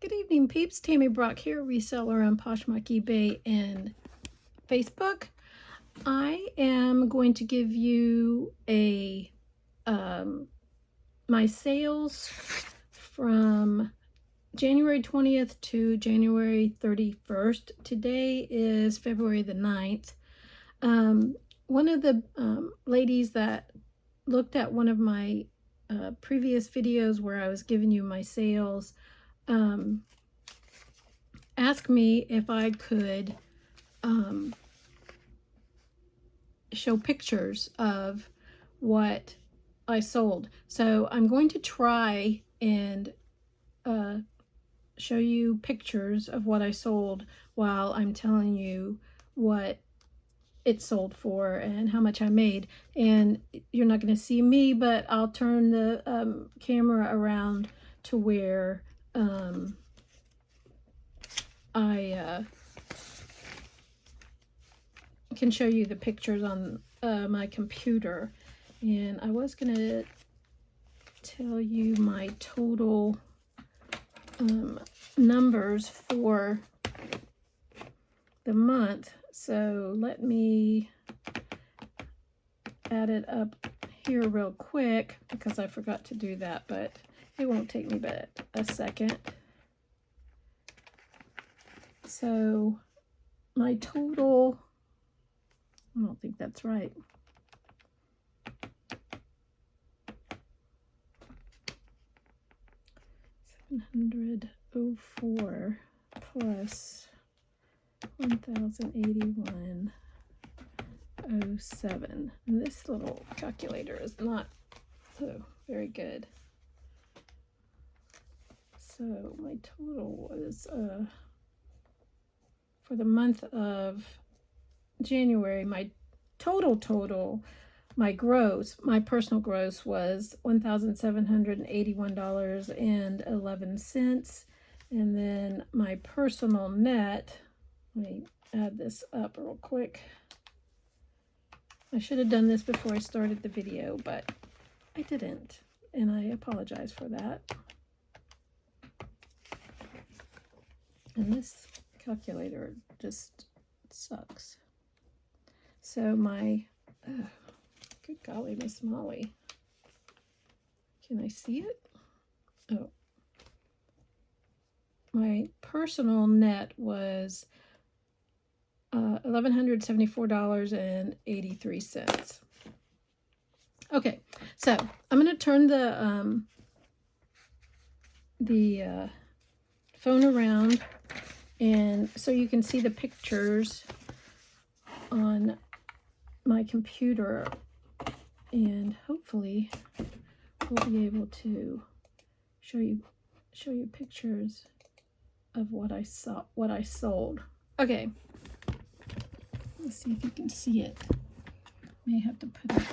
Good evening, peeps. Tammy Brock here, reseller on Poshmark, eBay, and Facebook. I am going to give you a my sales from January 20th to January 31st. Today is February the 9th. One of the ladies that looked at one of my previous videos where I was giving you my sales asked me if I could show pictures of what I sold. So I'm going to try and show you pictures of what I sold while I'm telling you what it sold for and how much I made. And you're not going to see me, but I'll turn the camera around to where I can show you the pictures on my computer. And I was going to tell you my total numbers for the month. So let me add it up here real quick because I forgot to do that, but it won't take me but a second. So my total, I don't think that's right. $704 plus 1,081.07. And this little calculator is not very good. So my total was for the month of January, my total, my personal gross was $1,781.11. And then my personal net, let me add this up real quick. I should have done this before I started the video, but I didn't, and I apologize for that. And this calculator just sucks. So my, good golly, Miss Molly. Can I see it? Oh. My personal net was $1,174.83. Okay, so I'm going to turn the phone around, and so you can see the pictures on my computer, and hopefully we'll be able to show you pictures of what I sold. Okay, let's see if you can see it. May have to put it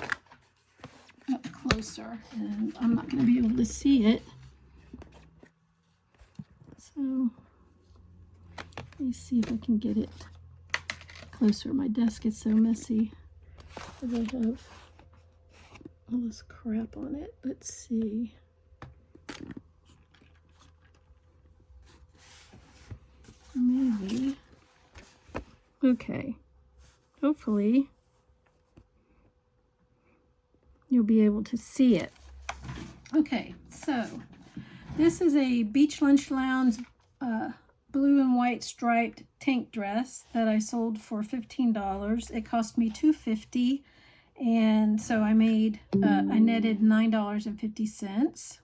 up closer, and I'm not going to be able to see it. So let me see if I can get it closer. My desk is so messy because I have all this crap on it. Let's see. Maybe. Okay. Hopefully you'll be able to see it. Okay, so this is a Beach Lunch Lounge blue and white striped tank dress that I sold for $15. It cost me $2.50, and so I made I netted $9.50.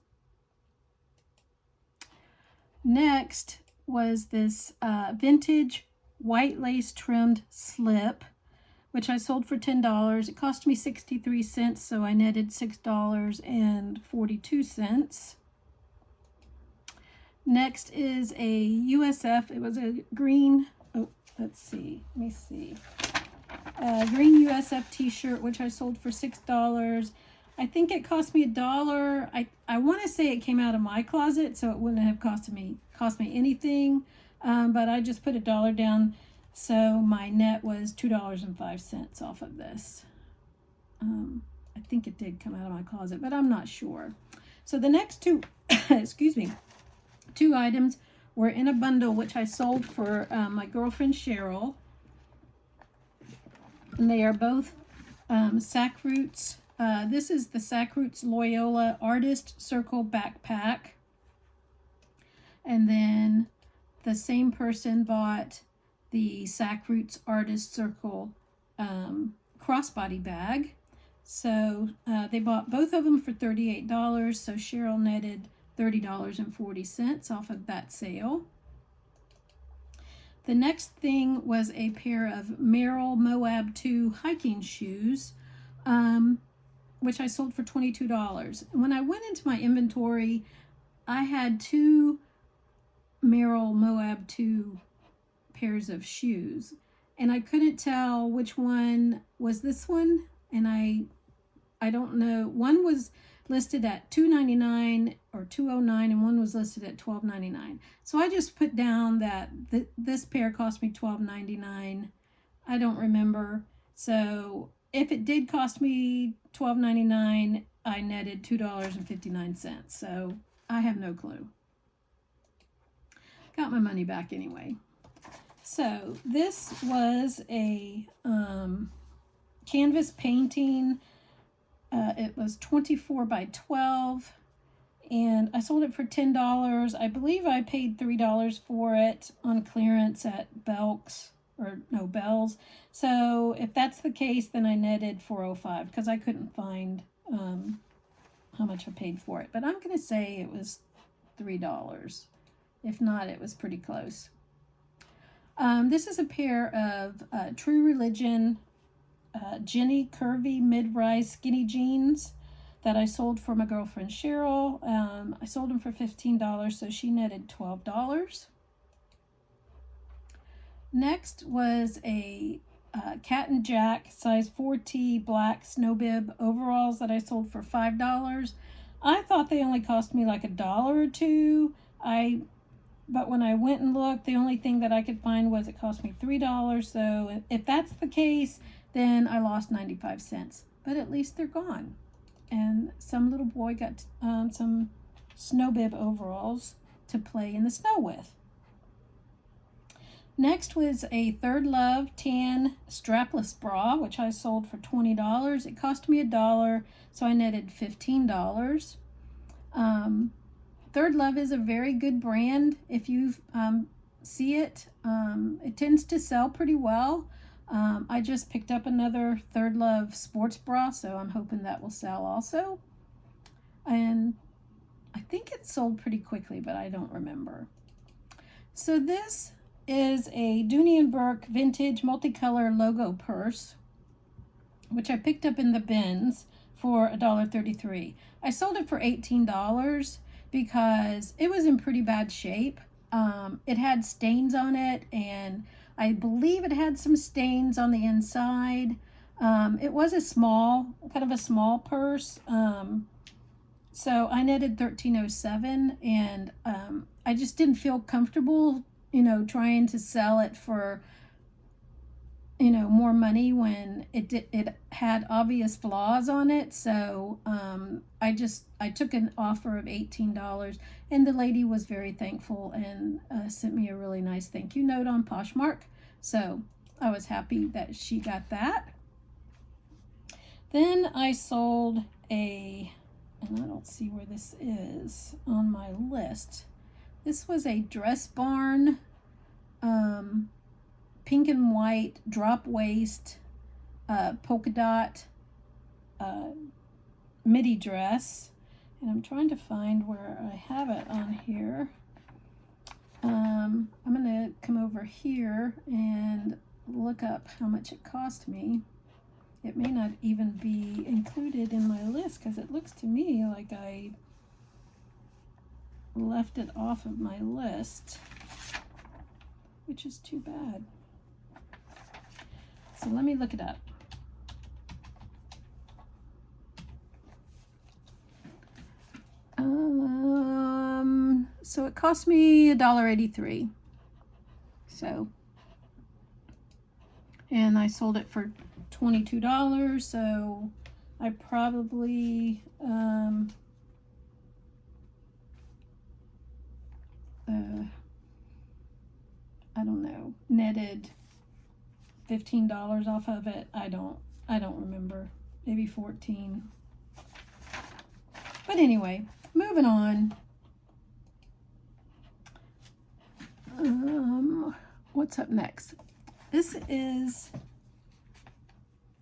Next was this vintage white lace trimmed slip, which I sold for $10. It cost me 63 cents, so I netted $6.42. Next is a USF. It was a green, let's see, let me see. Green USF t-shirt, which I sold for $6. I think it cost me $1. I want to say it came out of my closet, so it wouldn't have cost me anything, but I just put $1 down, so my net was $2.05 off of this. I think it did come out of my closet, but I'm not sure. So the next two, excuse me, two items were in a bundle, which I sold for my girlfriend Cheryl. And they are both Sack Roots. This is the Sack Roots Loyola Artist Circle Backpack. And then the same person bought the Sack Roots Artist Circle crossbody bag. So they bought both of them for $38. So Cheryl netted $30.40 off of that sale. The next thing was a pair of Merrell Moab 2 hiking shoes, which I sold for $22. When I went into my inventory, I had 2 Merrell Moab 2 pairs of shoes, and I couldn't tell which one was this one, and I don't know. One was listed at $2.99 or $2.09, and one was listed at $12.99. So I just put down that this pair cost me $12.99. I don't remember. So if it did cost me $12.99, I netted $2.59. So I have no clue. Got my money back anyway. So this was a canvas painting. It was 24 by 12, and I sold it for $10. I believe I paid $3 for it on clearance at Belk's, or no, Bell's. So if that's the case, then I netted $4.05 because I couldn't find how much I paid for it. But I'm going to say it was $3. If not, it was pretty close. This is a pair of True Religion Jenny curvy mid-rise skinny jeans that I sold for my girlfriend Cheryl. I sold them for $15, so she netted $12. Next was a Cat and Jack size 4T black snow bib overalls that I sold for $5. I thought they only cost me like $1 or $2. But when I went and looked, the only thing that I could find was it cost me $3. So if that's the case, then I lost 95 cents. But at least they're gone. And some little boy got some snow bib overalls to play in the snow with. Next was a Third Love tan strapless bra, which I sold for $20. It cost me $1, so I netted $15. Third Love is a very good brand. If you see it, it tends to sell pretty well. I just picked up another Third Love sports bra, so I'm hoping that will sell also. And I think it sold pretty quickly, but I don't remember. So this is a Dooney & Bourke vintage multicolor logo purse, which I picked up in the bins for $1.33. I sold it for $18 because it was in pretty bad shape. It had stains on it, and I believe it had some stains on the inside. It was a small, kind of a small purse. So I netted $13.07, and I just didn't feel comfortable, trying to sell it for, more money when it had obvious flaws on it. So I took an offer of $18, and the lady was very thankful and sent me a really nice thank you note on Poshmark. So I was happy that she got that. Then I sold and I don't see where this is on my list. This was a Dress Barn pink and white drop waist polka dot midi dress, and I'm trying to find where I have it on here. I'm gonna come over here and look up how much it cost me. It may not even be included in my list because it looks to me like I left it off of my list, which is too bad. So let me look it up. So it cost me $1.83. So, and I sold it for $22. So I probably I don't know, netted $15 off of it. I don't remember. Maybe 14. But anyway, moving on. What's up next? This is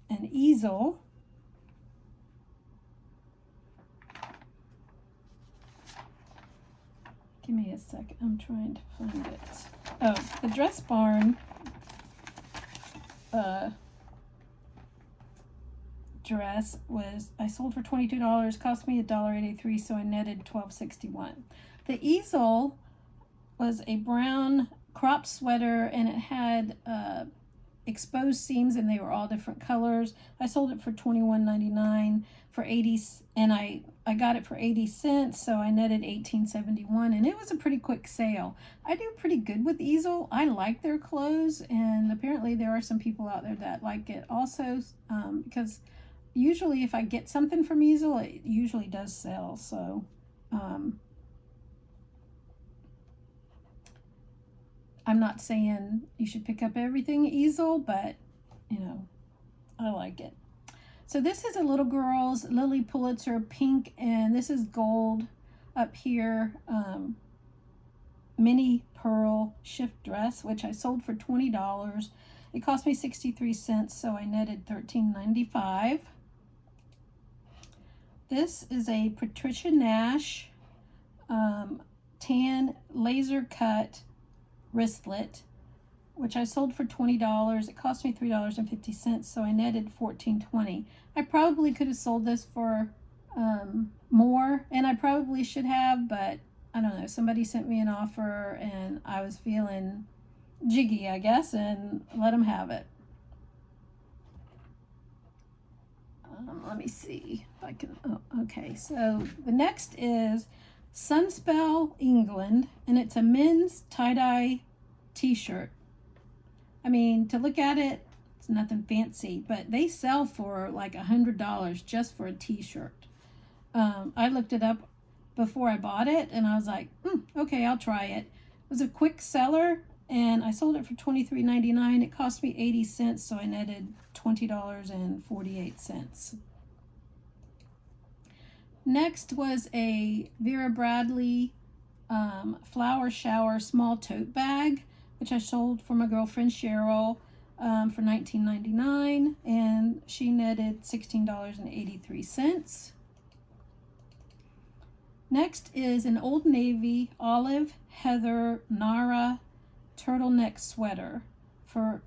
an easel. Give me a second. I'm trying to find it. Oh, the Dress Barn dress was, I sold for $22, cost me $1.83, so I netted $12.61. The easel was a brown crop sweater, and it had exposed seams, and they were all different colors. I sold it for $21.99 for 80, and I got it for 80 cents, so I netted $18.71, and it was a pretty quick sale. I do pretty good with easel. I like their clothes, and apparently there are some people out there that like it also, because usually if I get something from easel, it usually does sell. So I'm not saying you should pick up everything easel, but you know, I like it. So this is a little girl's Lily Pulitzer pink, and this is gold up here, mini pearl shift dress, which I sold for $20. It cost me 63 cents, so I netted $13.95. This is a Patricia Nash tan laser cut wristlet, which I sold for $20. It cost me $3.50, so I netted $14.20. I probably could have sold this for more, and I probably should have, but I don't know. Somebody sent me an offer, and I was feeling jiggy, I guess, and let them have it. Let me see if I can. Oh, okay. So the next is Sunspell England, and it's a men's tie-dye t-shirt. I mean, to look at it, it's nothing fancy, but they sell for like $100 just for a t-shirt. I looked it up before I bought it, and I was like, okay, I'll try it. It was a quick seller, and I sold it for $23.99. It cost me 80 cents, so I netted $20.48. Next was a Vera Bradley flower shower small tote bag, which I sold for my girlfriend Cheryl for $19.99, and she netted $16.83. Next is an Old Navy olive heather Nara turtleneck sweater for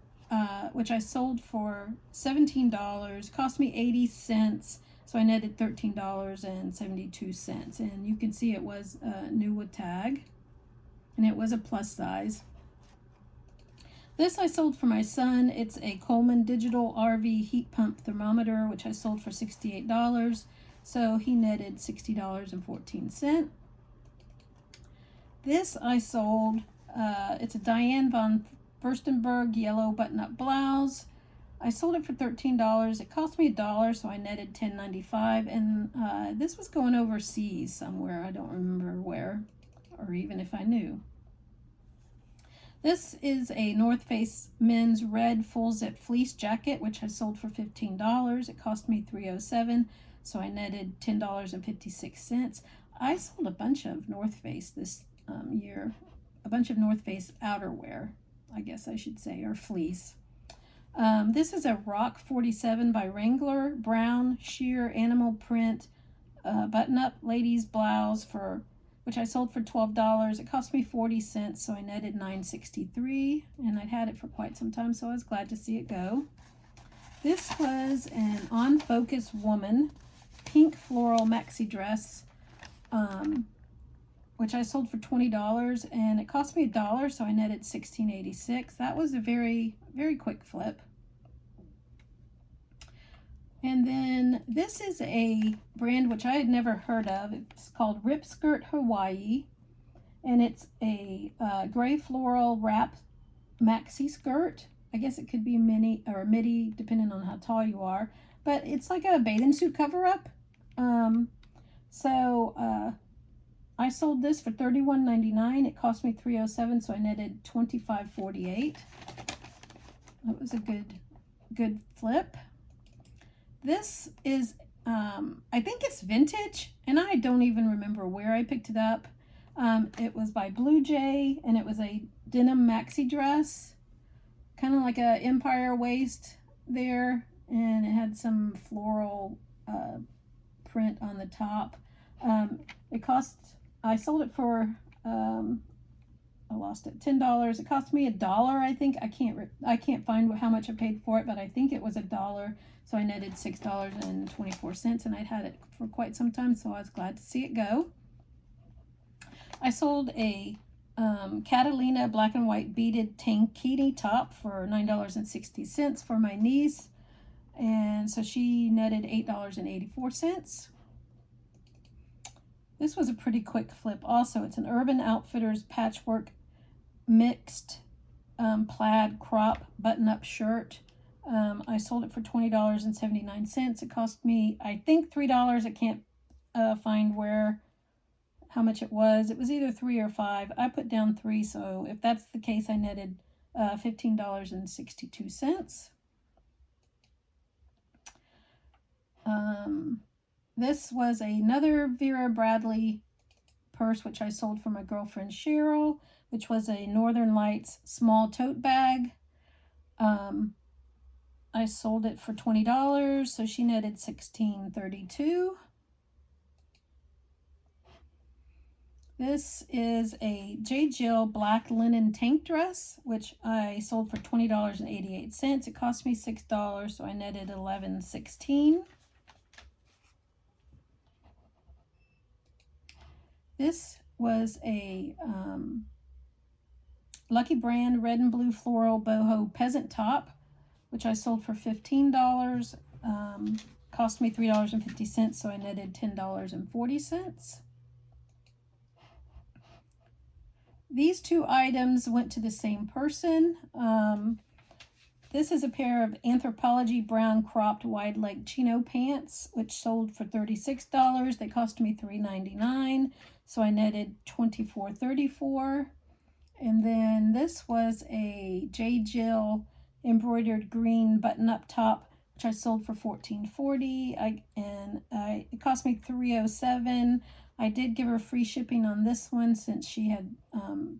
which I sold for $17. Cost me 80 cents, so I netted $13.72. And you can see it was new with tag, and it was a plus size. This I sold for my son. It's a Coleman digital RV heat pump thermometer, which I sold for $68. So he netted $60.14. This I sold. It's a Diane von Furstenberg yellow button-up blouse. I sold it for $13. It cost me $1, so I netted $10.95. And this was going overseas somewhere. I don't remember where, or even if I knew. This is a North Face men's red full zip fleece jacket, which I sold for $15. It cost me $3.07, so I netted $10.56. I sold a bunch of North Face this year, a bunch of North Face outerwear, I guess I should say, or fleece. This is a Rock 47 by Wrangler, brown sheer animal print button-up ladies blouse which I sold for $12. It cost me 40 cents, so I netted $9.63, and I'd had it for quite some time, so I was glad to see it go. This was an On Focus Woman pink floral maxi dress, which I sold for $20, and it cost me $1, so I netted $16.86. That was a very, very quick flip. And then this is a brand which I had never heard of. It's called Rip Skirt Hawaii, and it's a gray floral wrap maxi skirt. I guess it could be mini or midi, depending on how tall you are. But it's like a bathing suit cover-up. I sold this for $31.99. It cost me $3.07, so I netted $25.48. That was a good flip. This is, I think it's vintage, and I don't even remember where I picked it up. It was by Blue Jay, and it was a denim maxi dress, kind of like a empire waist there, and it had some floral print on the top. It cost, I sold it for, I lost it, $10. It cost me $1, I think. I can't find how much I paid for it, but I think it was $1. So I netted $6.24, and I'd had it for quite some time, so I was glad to see it go. I sold a Catalina black and white beaded tankini top for $9.60 for my niece, and so she netted $8.84. This was a pretty quick flip also. It's an Urban Outfitters patchwork mixed plaid crop button-up shirt. I sold it for $20.79. It cost me, I think, $3. I can't find how much it was. It was either $3 or $5. I put down $3, so if that's the case, I netted $15.62. This was another Vera Bradley purse, which I sold for my girlfriend Cheryl, which was a Northern Lights small tote bag. I sold it for $20, so she netted $16.32. This is a J. Jill black linen tank dress, which I sold for $20.88. It cost me $6, so I netted $11.16. This was a Lucky Brand red and blue floral boho peasant top, which I sold for $15. Cost me $3.50, so I netted $10.40. These two items went to the same person. This is a pair of Anthropologie brown cropped wide leg chino pants, which sold for $36. They cost me $3.99, so I netted $24.34. And then this was a J. Jill embroidered green button-up top, which I sold for $14.40. It cost me $3.07. I did give her free shipping on this one since she had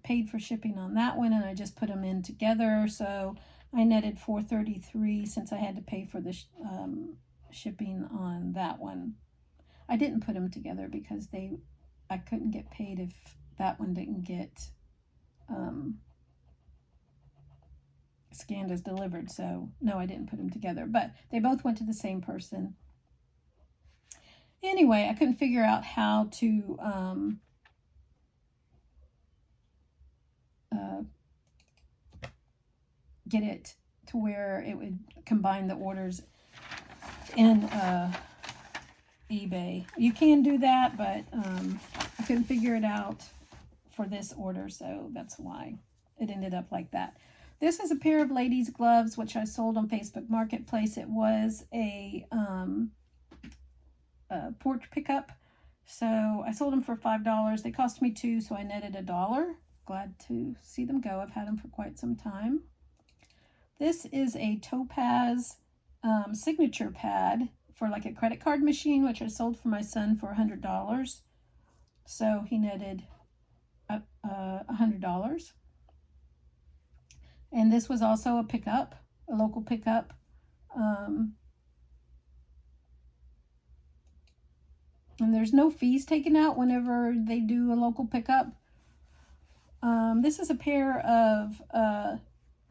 paid for shipping on that one, and I just put them in together. So I netted $4.33 since I had to pay for the shipping on that one. I didn't put them together because I couldn't get paid if that one didn't get scanned as delivered. So no, I didn't put them together, but they both went to the same person. Anyway, I couldn't figure out how to get it to where it would combine the orders in eBay. You can do that, but I couldn't figure it out for this order, so that's why it ended up like that. This is a pair of ladies' gloves, which I sold on Facebook Marketplace. It was a porch pickup, so I sold them for $5. They cost me $2, so I netted $1. Glad to see them go. I've had them for quite some time. This is a Topaz signature pad for like a credit card machine, which I sold for my son for $100. So he netted $100. And this was also a pickup, a local pickup. And there's no fees taken out whenever they do a local pickup. This is a pair of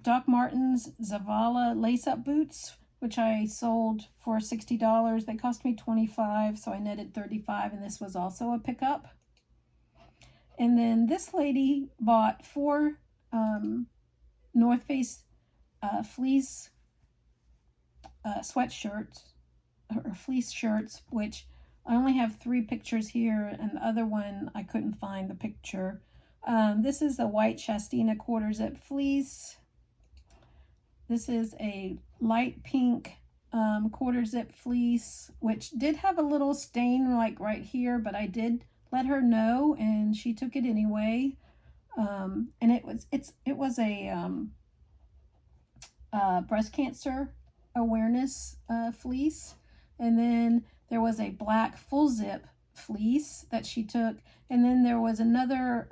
Doc Martens Zavala lace-up boots, which I sold for $60. They cost me $25, so I netted $35, and this was also a pickup. And then this lady bought 4 North Face fleece sweatshirts, or fleece shirts, which I only have 3 pictures here, and the other one I couldn't find the picture. This is a white Shastina quarter zip fleece. This is a light pink quarter zip fleece, which did have a little stain like right here, but I did let her know, and she took it anyway. And it was a breast cancer awareness fleece, and then there was a black full zip fleece that she took, and then there was another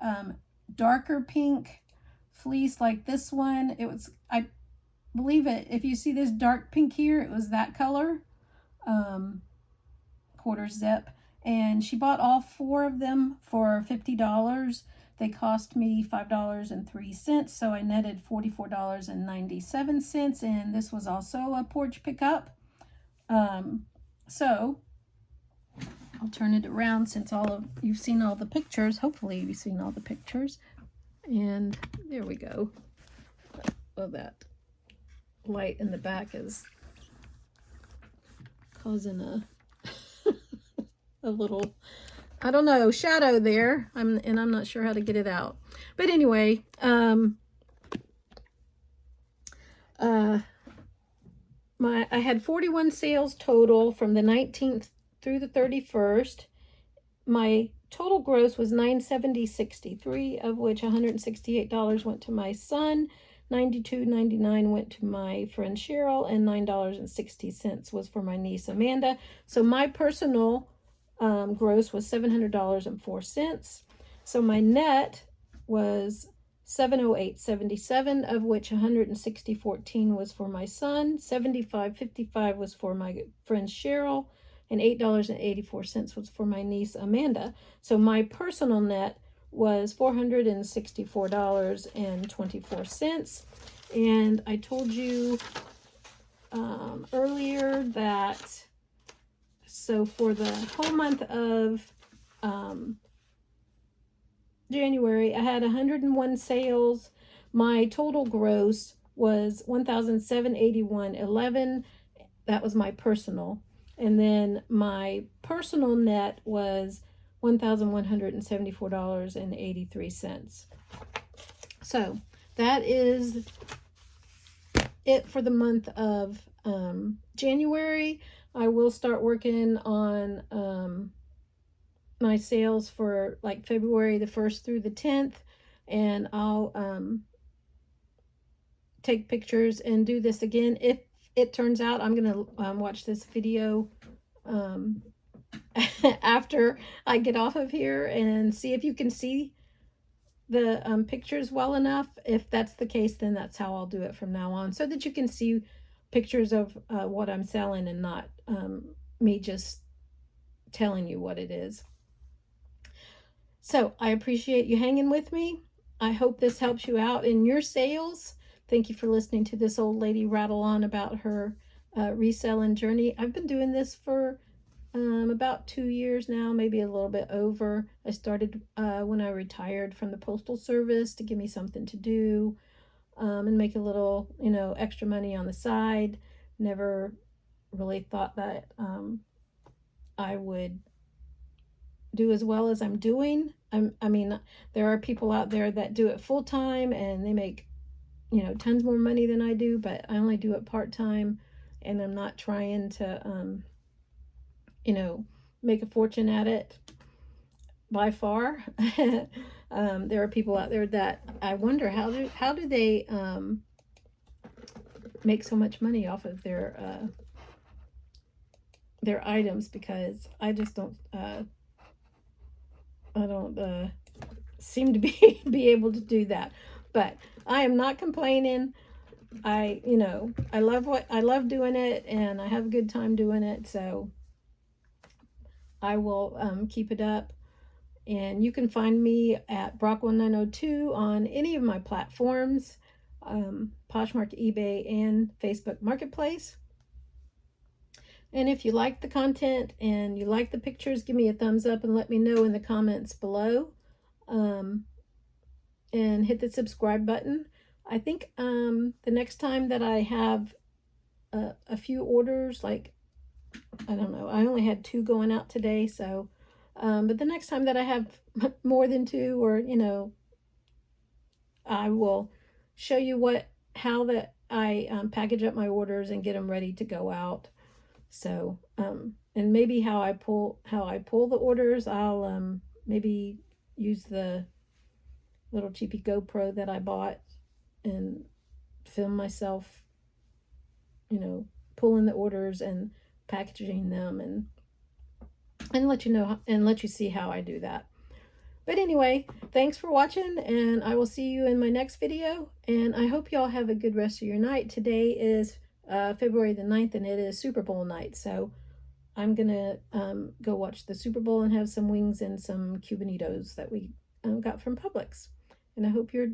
darker pink fleece like this one. It was, I believe it, if you see this dark pink here, it was that color, quarter zip, and she bought all 4 of them for $50. They cost me $5.03, so I netted $44.97, and this was also a porch pickup. So I'll turn it around since you've seen all the pictures. Hopefully you've seen all the pictures. And there we go. Oh, that light in the back is causing a a little, I don't know, shadow there. I'm not sure how to get it out. But anyway, I had 41 sales total from the 19th through the 31st. My total gross was $970.63, of which $168 went to my son, $92.99 went to my friend Cheryl, and $9.60 was for my niece Amanda. So my personal gross was $700.04. So my net was $708.77, of which $160.14 was for my son, $75.55 was for my friend Cheryl, and $8.84 was for my niece Amanda. So my personal net was $464.24. And I told you earlier that, so for the whole month of January, I had 101 sales. My total gross was $1,781.11. That was my personal. And then my personal net was $1,174.83. So that is it for the month of January. I will start working on my sales for like February the 1st through the 10th, and I'll take pictures and do this again. If it turns out, I'm gonna watch this video after I get off of here and see if you can see the pictures well enough. If that's the case, then that's how I'll do it from now on, so that you can see pictures of what I'm selling and not me just telling you what it is. So I appreciate you hanging with me. I hope this helps you out in your sales. Thank you for listening to this old lady rattle on about her reselling journey. I've been doing this for about 2 years now, maybe a little bit over. I started when I retired from the Postal Service to give me something to do and make a little, extra money on the side. Never really thought that I would do as well as I'm doing. I mean, there are people out there that do it full time and they make, tons more money than I do, but I only do it part time, and I'm not trying to, make a fortune at it by far. There are people out there that I wonder how do they make so much money off of their items, because I just don't seem to be able to do that. But I am not complaining. I love doing it, and I have a good time doing it, so I will keep it up. And you can find me at Brock1902 on any of my platforms, Poshmark, eBay, and Facebook Marketplace. And if you like the content and you like the pictures, give me a thumbs up and let me know in the comments below. And hit the subscribe button. I think the next time that I have a few orders, like, I don't know, I only had 2 going out today, so but the next time that I have more than 2, or I will show you how that I package up my orders and get them ready to go out. So and maybe how I pull the orders. I'll maybe use the little cheapy GoPro that I bought and film myself, you know, pulling the orders and packaging them, and let you know and let you see how I do that. But anyway, thanks for watching, and I will see you in my next video, and I hope y'all have a good rest of your night. Today is February the 9th, and it is Super Bowl night, so I'm gonna go watch the Super Bowl and have some wings and some Cubanitos that we got from Publix. And I hope your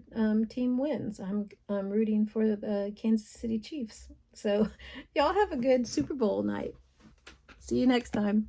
team wins. I'm rooting for the Kansas City Chiefs. So y'all have a good Super Bowl night. See you next time.